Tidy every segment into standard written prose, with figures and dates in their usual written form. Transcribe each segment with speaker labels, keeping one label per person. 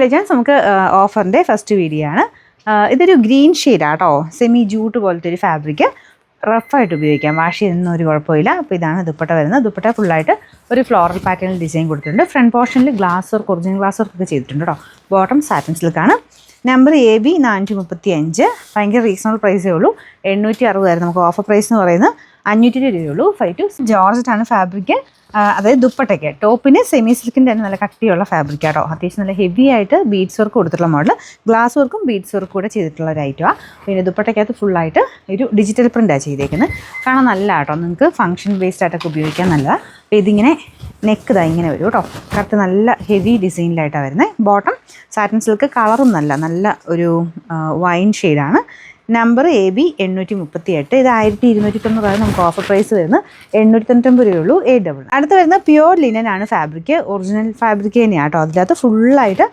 Speaker 1: Legends നമുക്ക് ഓഫറിൻ്റെ first video ആണ്. ഇതൊരു ഗ്രീൻ ഷെയ്ഡാണ് കേട്ടോ. സെമി ജൂട്ട് പോലത്തെ ഒരു ഫാബ്രിക്, റഫായിട്ട് ഉപയോഗിക്കാം, വാഷ് ചെയ്യുന്നൊന്നും ഒരു കുഴപ്പമില്ല. അപ്പോൾ ഇതാണ് ദുപ്പട്ട വരുന്നത്. ദുപ്പട്ട ഫുള്ളായിട്ട് ഒരു ഫ്ലോറൽ പാറ്റേണിൽ ഡിസൈൻ കൊടുത്തിട്ടുണ്ട്. ഫ്രണ്ട് പോർഷനിൽ glass work, original glass work ഒക്കെ ചെയ്തിട്ടുണ്ട് കേട്ടോ. ബോട്ടം സാറ്റിൻ സിൽക്കാണ്. Number AB 435. ഭയങ്കര റീസണബിൾ പ്രൈസേ ഉള്ളൂ. 860 നമുക്ക് ഓഫർ പ്രൈസ് എന്ന് പറയുന്നത് 500 രൂപയുള്ളൂ. 5 ജോർജറ്റാണ് ഫാബ്രിക്. അതായത് ദുപ്പട്ടയ്ക്ക് ടോപ്പിന് സെമി സിൽക്കിൻ്റെ തന്നെ നല്ല കട്ടിയുള്ള ഫാബ്രിക് ആട്ടോ. അത്യാവശ്യം നല്ല ഹെവി ആയിട്ട് ബീഡ്സ് വർക്ക് കൊടുത്തിട്ടുള്ള മോഡൽ, ഗ്ലാസ് വർക്കും ബീഡ്സ് വർക്കും കൂടെ ചെയ്തിട്ടുള്ള ഒരു ഐറ്റമാണ്. പിന്നെ ദുപ്പട്ടയ്ക്കകത്ത് ഫുള്ളായിട്ട് ഒരു ഡിജിറ്റൽ പ്രിൻ്റാണ് ചെയ്തേക്കുന്നത്. കാണാൻ നല്ല ആട്ടോ, നിങ്ങൾക്ക് ഫംഗ്ഷൻ ബേസ്ഡ് ആയിട്ടൊക്കെ ഉപയോഗിക്കാൻ നല്ലതാണ്. അപ്പോൾ ഇതിങ്ങനെ നെക്ക് ഇതാ ഇങ്ങനെ വരും കേട്ടോ. കറക്റ്റ് നല്ല ഹെവി ഡിസൈനിലായിട്ടാണ് വരുന്നത്. ബോട്ടം സാറ്റിൻ സിൽക്ക്, കളറും നല്ല ഒരു വൈൻ ഷെയ്ഡാണ്. Number AB 838. ഇത് 1290 നമുക്ക് ഓഫർ പ്രൈസ് വരുന്നത് 890 രൂപയുള്ളൂ. 8 അടുത്ത് വരുന്ന പ്യുവർ ലിനൻ ആണ് ഫാബ്രിക്. ഒറിജിനൽ ഫാബ്രിക് തന്നെയാണ് കേട്ടോ. അതിനകത്ത് ഫുള്ളായിട്ട്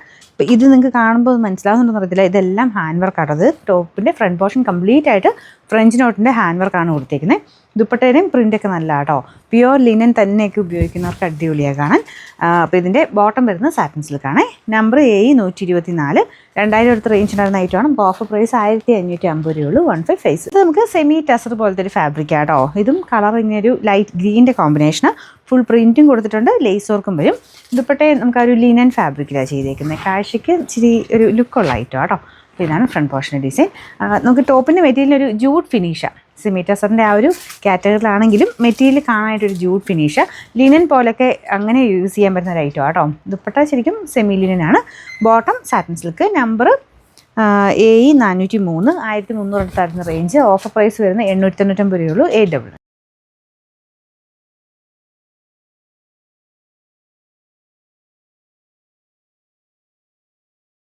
Speaker 1: ഇത് നിങ്ങൾക്ക് കാണുമ്പോൾ മനസ്സിലാവുന്നുണ്ടെന്ന് അറിയത്തില്ല, ഇതെല്ലാം ഹാൻഡ് വർക്ക് ആട്ടോ. അത് ടോപ്പിൻ്റെ ഫ്രണ്ട് പോർഷൻ കംപ്ലീറ്റ് ആയിട്ട് ഫ്രഞ്ച് നോട്ടിൻ്റെ ഹാൻഡ് വർക്കാണ് കൊടുത്തേക്കുന്നത്. ദുപ്പട്ടയുടെയും പ്രിൻ്റൊക്കെ നല്ല കേട്ടോ. പ്യുവർ ലിനൻ തന്നെയൊക്കെ ഉപയോഗിക്കുന്നവർക്ക് അടിപൊളിയാണ് കാണാൻ. അപ്പോൾ ഇതിൻ്റെ ബോട്ടം വരുന്നത് സാറ്റിൻ സിൽക്കാണ്. Number AE 124. 2000 അടുത്ത് റേഞ്ച് ഉണ്ടായിരുന്ന ഐറ്റമാണ്. നമുക്ക് ഓഫർ പ്രൈസ് 1550 രൂപയുള്ളൂ. 15 ഇത് നമുക്ക് സെമി ടെസർ പോലത്തെ ഒരു ഫാബ്രിക് ആട്ടോ. ഇതും കളർ ഇങ്ങനെ ഒരു ലൈറ്റ് ഗ്രീൻ്റെ കോമ്പിനേഷന്, ഫുൾ പ്രിൻറ്റും കൊടുത്തിട്ടുണ്ട്, ലേസ് വർക്കും വരും. ദുപ്പട്ടയെ നമുക്ക് ഒരു ലിനൻ ഫാബ്രിക്കിലാണ് ചെയ്തേക്കുന്നത്. കാഴ്ചയ്ക്ക് ഇച്ചിരി ഒരു ലുക്കുള്ള ഐറ്റം ആട്ടോ. ഇതാണ് ഫ്രണ്ട് പോർഷൻ ഡിസൈൻ. നമുക്ക് ടോപ്പിൻ്റെ മെറ്റീരിയൽ ഒരു ജൂട്ട് ഫിനിഷാണ്. സെമി ടെസറിൻ്റെ ആ ഒരു കാറ്റഗറിയിലാണെങ്കിലും മെറ്റീരിയൽ കാണാനായിട്ടൊരു ജൂട്ട് ഫിനിഷ്, ലിനൻ പോലൊക്കെ അങ്ങനെ യൂസ് ചെയ്യാൻ പറ്റുന്ന ഒരു ഐറ്റം ആട്ടോ. ദുപ്പട്ട ശരിക്കും സെമി ലിനനാണ്. Bottom satin silk. Number AE 403. 1300 അടുത്തായിരുന്നു റേഞ്ച്. ഓഫർ പ്രൈസ് വരുന്നത് 890 രൂപയുള്ളൂ. 8